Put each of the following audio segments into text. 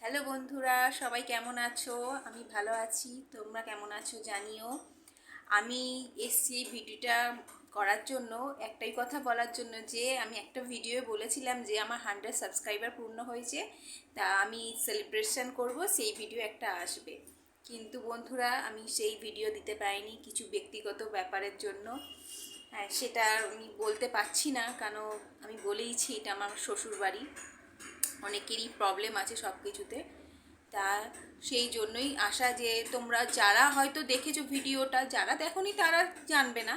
Hello বন্ধুরা, সবাই কেমন আছো? আমি ভালো আছি, তোমরা কেমন আছো জানিও। আমি এসছি এই ভিডিওটা করার জন্য, একটাই কথা বলার জন্য যে আমি একটা ভিডিও বলেছিলাম যে আমার 100 সাবস্ক্রাইবার পূর্ণ হয়েছে, তা আমি সেলিব্রেশন করব, সেই ভিডিও একটা আসবে। কিন্তু বন্ধুরা আমি সেই ভিডিও দিতে পারিনি কিছু ব্যক্তিগত ব্যাপারের জন্য। হ্যাঁ, সেটা আমি বলতে পারছি না, কারণ আমি বলেইছি এটা আমার শ্বশুর বাড়ি, অনেকেরই প্রবলেম আছে সব কিছুতে। তা সেই জন্যই আশা যে তোমরা যারা হয়তো দেখেছো ভিডিওটা, যারা দেখোনি তারা জানবে না,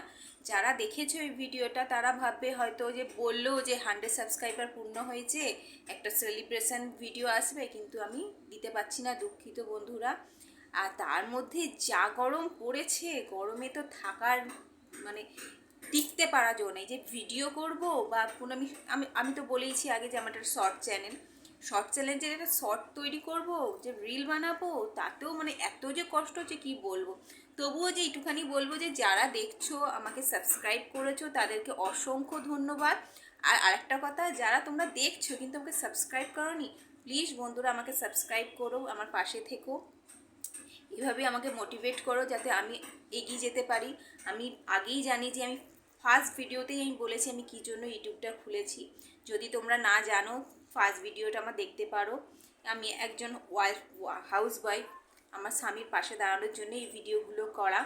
যারা দেখেছো এই ভিডিওটা তারা ভাববে হয়তো যে বললো যে 100 সাবস্ক্রাইবার পূর্ণ হয়েছে, একটা সেলিব্রেশন ভিডিও আসবে, কিন্তু আমি দিতে পারছি না, দুঃখিত বন্ধুরা। আর তার মধ্যে যা গরম পড়েছে, গরমে তো থাকার মানে টিকতে পারা জো নেই যে ভিডিও করব বা কোনো আমি আমি আমি তো বলেইছি আগে যে আমার একটা শর্ট চ্যালেঞ্জের একটা শর্ট তৈরি করব, যে রিল বানাবো, তাতেও মানে এত যে কষ্ট হচ্ছে কি বলবো। তবুও যে একটুখানি বলবো যে যারা দেখছো আমাকে সাবস্ক্রাইব করেছো তাদেরকে অসংখ্য ধন্যবাদ। আর আরেকটা কথা, যারা তোমরা দেখছো কিন্তু আমাকে সাবস্ক্রাইব করোনি, প্লিজ বন্ধুরা আমাকে সাবস্ক্রাইব করো, আমার পাশে থেকো, এভাবে আমাকে মোটিভেট করো যাতে আমি এগিয়ে যেতে পারি। আমি আগেই জানি যে আমি ফার্স্ট ভিডিওতেই আমি বলেছি আমি কী জন্য ইউটিউবটা খুলেছি। যদি তোমরা না জানো, ফার্স্ট ভিডিওটা আমার দেখতে পারো। আমি একজন হাউস ওয়াইফ, আমার স্বামীর পাশে দাঁড়ানোর জন্য এই ভিডিওগুলো করা।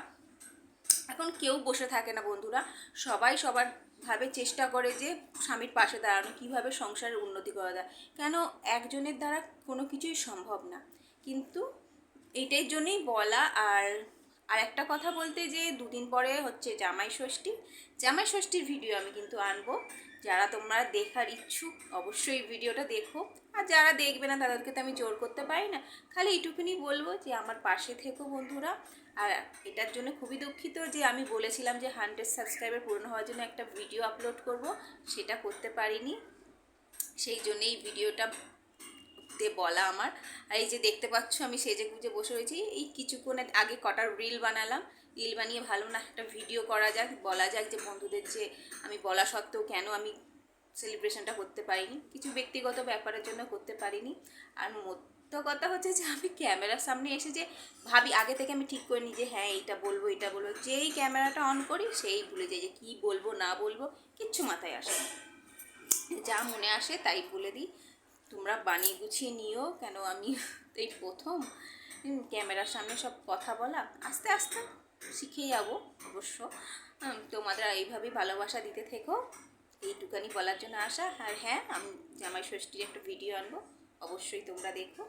এখন কেউ বসে থাকে না বন্ধুরা, সবাই সবার ভাবে চেষ্টা করে যে স্বামীর পাশে দাঁড়ানো, কীভাবে সংসারের উন্নতি করা যায়। কেন একজনের দ্বারা কোনো কিছুই সম্ভব না, কিন্তু এইটার জন্যই বলা। আর আর একটা কথা বলতে, যে দুদিন পরে হচ্ছে জামাই ষষ্ঠীর ভিডিও আমি কিন্তু আনবো। যারা তোমরা দেখার ইচ্ছুক অবশ্যই ভিডিওটা দেখো, আর যারা দেখবে না তাদেরকে তো আমি জোর করতে পারি না। খালি এইটুকুনি বলবো যে আমার পাশে থেকো বন্ধুরা। আর এটার জন্য খুবই দুঃখিত যে আমি বলেছিলাম যে 100 সাবস্ক্রাইবার পূর্ণ হওয়ার জন্য একটা ভিডিও আপলোড করব, সেটা করতে পারিনি। সেই জন্য এই ভিডিওটা বলা আমার। আর এই যে দেখতে পাচ্ছ আমি সেজে গুজে বসে রয়েছি, এই কিছুক্ষণ আগে কটা রিল বানালাম। রিল বানিয়ে ভালো না একটা ভিডিও করা যাক, বলা যাক যে বন্ধুদের যে আমি বলা সত্ত্বেও কেন আমি সেলিব্রেশনটা করতে পারিনি, কিছু ব্যক্তিগত ব্যাপারের জন্য করতে পারিনি। আর মোদ্দ কথা হচ্ছে যে আমি ক্যামেরার সামনে এসে যে ভাবি, আগে থেকে আমি ঠিক করে নিই যে হ্যাঁ এইটা বলবো এটা বলবো, যেই ক্যামেরাটা অন করি সেই ভুলে যাই যে কী বলবো না বলবো, কিচ্ছু মাথায় আসে না, যা মনে আসে তাই বলে দিই। তোমরা বানিয়ে গুছিয়ে নিও, কেন আমি এই প্রথম ক্যামেরার সামনে সব কথা বলা, আস্তে আস্তে শিখে যাবো অবশ্য। তোমাদের এইভাবেই ভালোবাসা দিতে থেকো, এইটুকানি বলার জন্য আসা। আর হ্যাঁ, আমি জামাই ষষ্ঠীর একটা ভিডিও আনবো, অবশ্যই তোমরা দেখো।